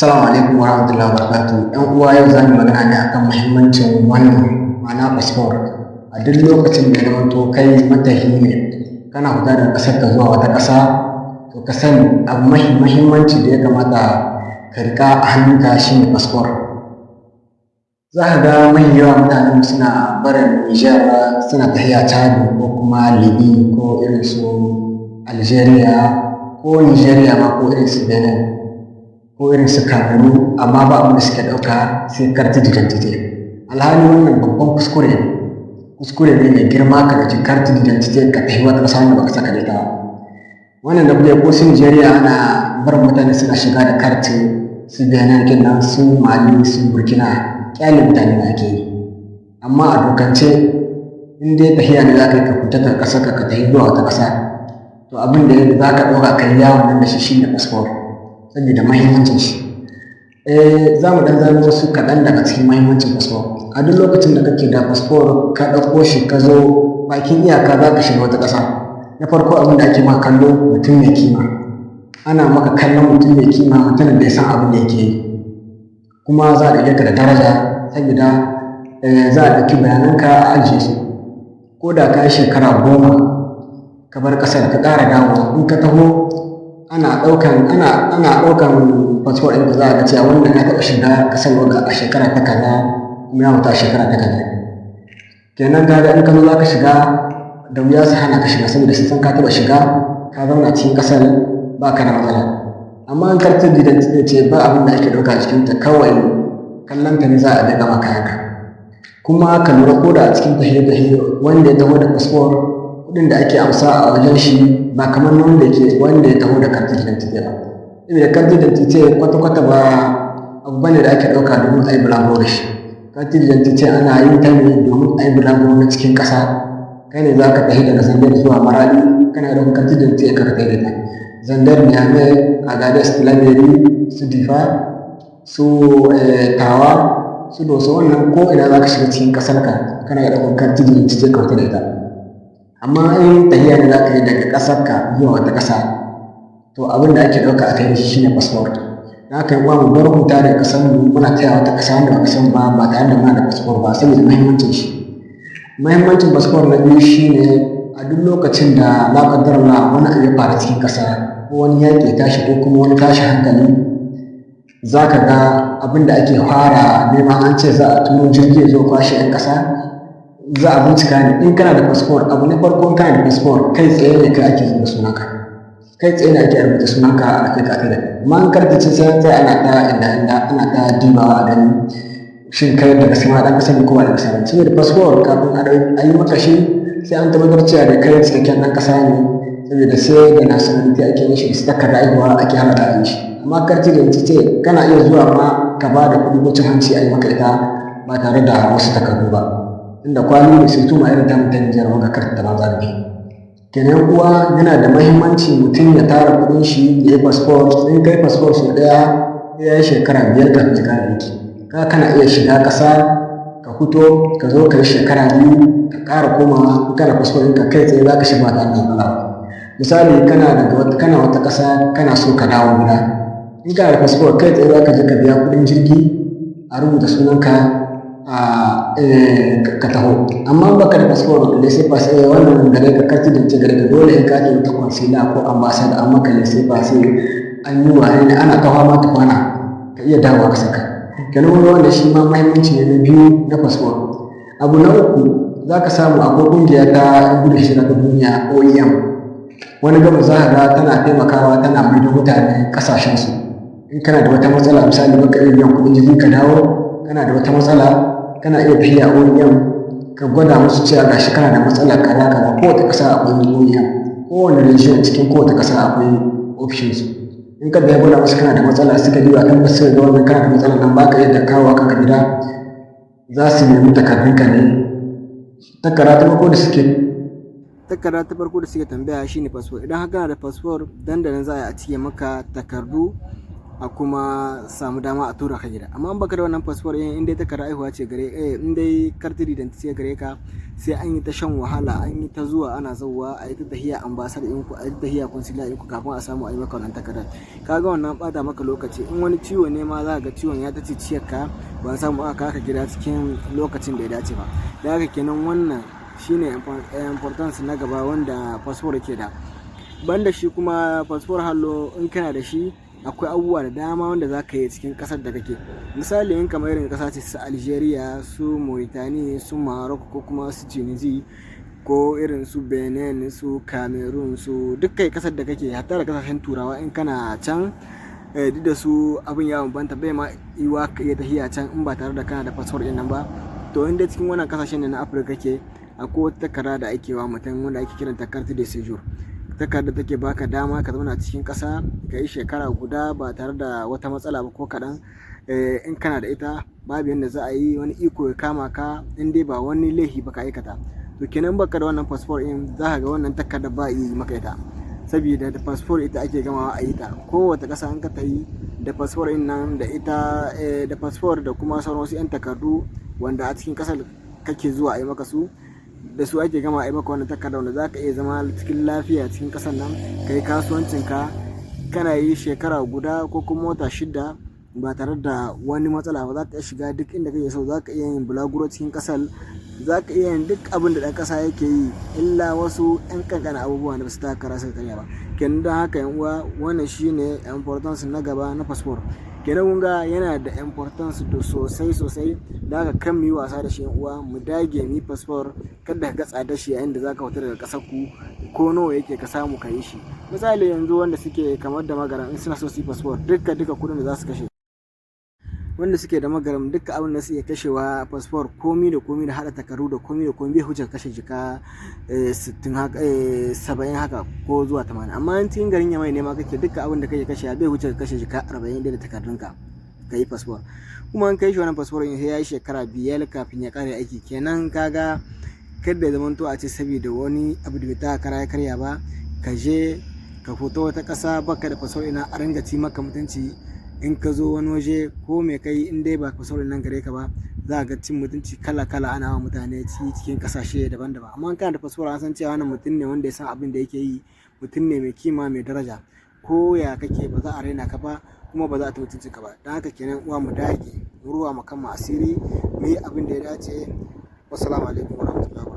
Assalamu alaikum wa rahmatullahi wa barakatuh. ‘Yan uwa yau za mu magana ne akan muhimmancin wannan ma'ana passport. A duk lokacin da ya zamanto kai matahi ne, kana fita daga ƙasar ka zuwa wata ƙasa, to ka sani abu muhimmanci da ya kamata ka riƙa a hannunka shi ne passport. Za ka ga mai yawa mutanen suna barin Nijar suna tafiya Chad ko kuma Libi ko irin su Algeria ko Nigeria ma ko irin su Benin ko irin su Cameroon, amma ba abin da suke ɗauka sai carte d'identité. Alhali wannan babban kuskure ne mai girma ka ɗauki carte d'identité ka tafi wata ƙasa wanda baka saka da ita ba. Wannan da kuke ko su Nigeria ana barin mutane suna shiga da carte, su Benin kenan, su Mali, su Burkina, ƙyale mutane da ake yi. Amma a dokance in dai tafiya ne za ka yi ka fita daga ƙasar ka tafi zuwa wata ƙasa, to abin da za ka ɗauka ka yi yawon nan da shi shine passport, saboda mahimmancin shi. Za mu ɗan zano wasu kaɗan daga cikin mahimmancin passport. A duk lokacin da kake da passport ka ɗauko shi ka zo bakin iyaka za ka shiga wata ƙasa, na farko abin da ake maka kallo mutum mai kima. Ana maka kallon mutum mai kima, mutumin da ya san abin da yake yi, kuma za a ɗauke ka da daraja saboda za a ɗauki bayananka a ajiye su. Ko da ka yi shekara 10 ka bar ƙasar ka ƙara dawowa, in ka taho ana ɗaukan passport ɗinka, za a ga cewa wannan ya taɓa shiga ƙasar waga a shekara ta kaza kuma ya mutu a shekara ta kaza. Kenan kaga in ka zo za ka shiga da wuya su hana ka shiga saboda sun san ka taɓa shiga ka zauna cikin ƙasar ba ka da matsala. Amma in carte d'identité ce ba abin da ake ɗauka cikinta, kawai kallon ta ne za a daga maka kayanka. Kuma ka lura ko da a cikin tahiye-tahiye wanda ya taho da passport, kuɗin da ake amsa a wajen shi ba kamar na wanda ya taho da carte d'identité ba. Saboda carte d'identité kwata-kwata ba abu bane da ake ɗauka domin a yi bulaguro da shi. Carte d'identité ana yin ta ne domin a yi bulaguro na cikin ƙasa. Kai ne za ka tafi daga Zandar zuwa Maradi, kana da carte d'identité ka tafi da ita. Zandar, Niamey, Agadez, Tilaberi, su Difa, su Tawa, su Doso, wannan ko ina za ka shiga cikin ƙasarka kana da carte d'identité ka fita da ita. Amma in tahiya ne za ka yi daga ƙasarka zuwa wata ƙasa, to abin da ake ɗauka a kai da shi shine passport. Da haka yan uwa mu bar mu tare ƙasar mu muna taya wata ƙasa wanda ba san ba tare da muna da passport ba, saboda muhimmancin shi. Muhimmancin passport na biyu shine a duk lokacin da la qaddara wani abu ya faru cikin ƙasa, ko wani yaƙi ya tashi ko kuma wani tashi hankali, za ka ga abin da ake fara nema an ce za a turo jirgi ya zo kwashe 'yan ƙasa, za a bincika ne in kana da passport. Abu na farko kana da passport kai tsaye ne kai ake rubuta sunanka, kai tsaye ne ake rubuta sunanka a kai ka da. Amma an kartace sai ana ta dibawa a gani shin kai daga sama ɗan ƙasa ne ko ba da ƙasa ba. Saboda passport kafin a yi maka shi sai an tabbatar cewa da kai cikakken ɗan ƙasa ne, saboda sai da nationality ake yin shi, su takarda aihuwa ake hana da yin shi. Amma carte d'identité kana iya zuwa ma ka ba da kuɗi ko cin hanci a yi maka ita ba tare da wasu takardu ba, inda kwali ne sai tuma irin ta mutane Nijar wanga carte da banza ne. Kenan uwa yana da mahimmanci mutum ya tara kuɗin shi ya yi passport. In kai passport sau ɗaya ya yi shekara 5 kafin ya kara aiki. Kana iya shiga ƙasa ka fito ka zo ka yi shekara 2 ka ƙara komawa, in kana passport ɗinka kai tsaye za ka shiga ba tare da matsala ba. Misali kana wata ƙasa kana so ka dawo gida, in kana da passport kai tsaye za ka je ka biya kuɗin jirgi a rubuta sunanka ka taho. Amma baka da passport da sai fasi wannan gare ka carte d'identité gare ka, dole in ka je wata consular ko ambassade an maka ne sai fasi an yi wane ne ana kawo ma tukwana ka iya dawowa ka saka. Kenan wanda shi ma mahimmanci ne na biyu na passport. Abu na uku, za ka samu akwai ƙungiya ta gudun hijira ta duniya OIM. Wani gaba za ka ga tana taimakawa, tana maido mutane ƙasashensu. In kana da wata matsala, misali baka iya biyan kuɗin jirgi ka dawo, kana da wata matsala, kana iya tafiya OIM ka gwada musu cewa gashi kana da matsala kaza. Kowace ƙasa akwai OIM, kowane region cikin kowace ƙasa akwai ofishinsu. In ka da gwada musu kana da matsala, suka diba kan basu ga wannan kana da matsala nan baka yadda kawo kanka gida, za su nemi takardunka ne. Takarda ta farko da suke tambaya shine passport. Idan haka kana da passport, dandanan za a cike maka takardu a kuma samu dama a tura ka gida. Amma in baka da wannan fasfor ɗin, in dai takardar aihuwa ce in dai kartin identity ce gare ka, sai an yi ta shan wahala, an yi ta zuwa ana zauwa a yi ta tahiya ambassador ɗinku, a yi ta tahiya consular ɗinku kafin a samu a yi maka wannan takardar. Kaga wannan ɓata maka lokaci. In wani ciwo ne ma za ka ga ciwon ya ta ciciyar ka, ba samu aka kaka gida cikin lokacin da ya dace ba. Da haka kenan wannan shine importance na gaba wanda fasfor ke da. Banda shi kuma fasfor hallo in kana da shi, akwai abubuwa da dama wanda za ka yi cikin ƙasar da kake. Misali in kamar irin ƙasa ce su Algeria, su Mauritania, su Morocco ko kuma su Tunisia, ko irin su Benin, su Cameroon, su dukkan ƙasar da kake, hatta da ƙasashen turawa in kana can, duk da su abin ya bambanta, bai ma yiwa ka iya tafiya can in ba tare da kana da fasfor ɗin nan ba. To in dai cikin wannan ƙasashen da na Afirka kake, akwai wata takarda da ake wa mutum wanda ake kiranta carte de séjour. Takarda take baka dama ka zauna cikin ƙasa ka yi shekara guda ba tare da wata matsala ba ko kaɗan. In kana da ita, babu yadda za a yi wani iko ya kama ka in dai ba wani laifi ba ka aikata. To kenan baka da wannan fasfor ɗin, za ka ga wannan takarda ba yi maka ita, saboda da fasfor ita ake gamawa a yi ta. Kowace ƙasa in ka tayi da fasfor ɗin nan da ita, da fasfor da kuma sauran wasu 'yan takardu wanda a cikin ƙasar kake zuwa a yi maka su, da su ake gama a yi maka wannan takarda wanda za ka iya zama cikin lafiya cikin ƙasar nan, ka yi kasuwancinka, kana yi shekara guda ko kuma wata 6 ba tare da wani matsala ba. Za ka iya shiga duk inda kake so, za ka iya yin bulaguro cikin ƙasar, za ka iya yin duk abin da ɗan ƙasa yake yi, illa wasu 'yan ƙanƙana abubuwa da ba su taka kara suka karya ba. Kenan don haka yan uwa, wannan shine importance na gaba na fasfor. Kenan kun ga yana da importance sosai. Da haka kan mu yi wasa da shi yan uwa, mu dage mu yi fasfor. Kada ka ga tsadar shi yayin da za ka fita daga ƙasar ku, ko nawa yake ka samu ka yi shi. Misali yanzu wanda suke kamar da magaran, in suna so su yi fasfor, duka kuɗin da za su kashe, wanda suke da magaram, duka abin da su iya kashewa fasfor, komi da haɗa takardu da komi bai huce kashe jika 70 haka ko zuwa 80. Amma in cikin garin Yamai ne ma kake, duka abin da kake kashe bai huce kashe jika 40 da takardunka ka yi fasfor. Kuma an kai shi wannan fasfor sai ya yi shekara 5 kafin ya kare aiki. Kenan kaga kada ya zamanto a ce saboda wani abu da bai ta kara ya karya ba, ka je ka fito wata ƙasa baka da fasfor ina a ringa ci maka mutunci. In ka zo wani waje ko me kai, in dai ba fasfor nan gare ka ba, za ga cin mutunci kala ana wa mutane cikin ƙasashe daban-daban. Amma kana da fasfor, an san cewa wannan mutum ne wanda ya san abin da yake yi, mutum ne mai kima mai daraja. Ko ya kake ba za a raina ka ba, kuma ba za a ta mutunci ka ba. Don haka kenan uwa, mu dage, mu ruwa mu kan asiri, mu yi abin da ya dace. Wassalamu alaikum warahmatullahi wabarakatuh.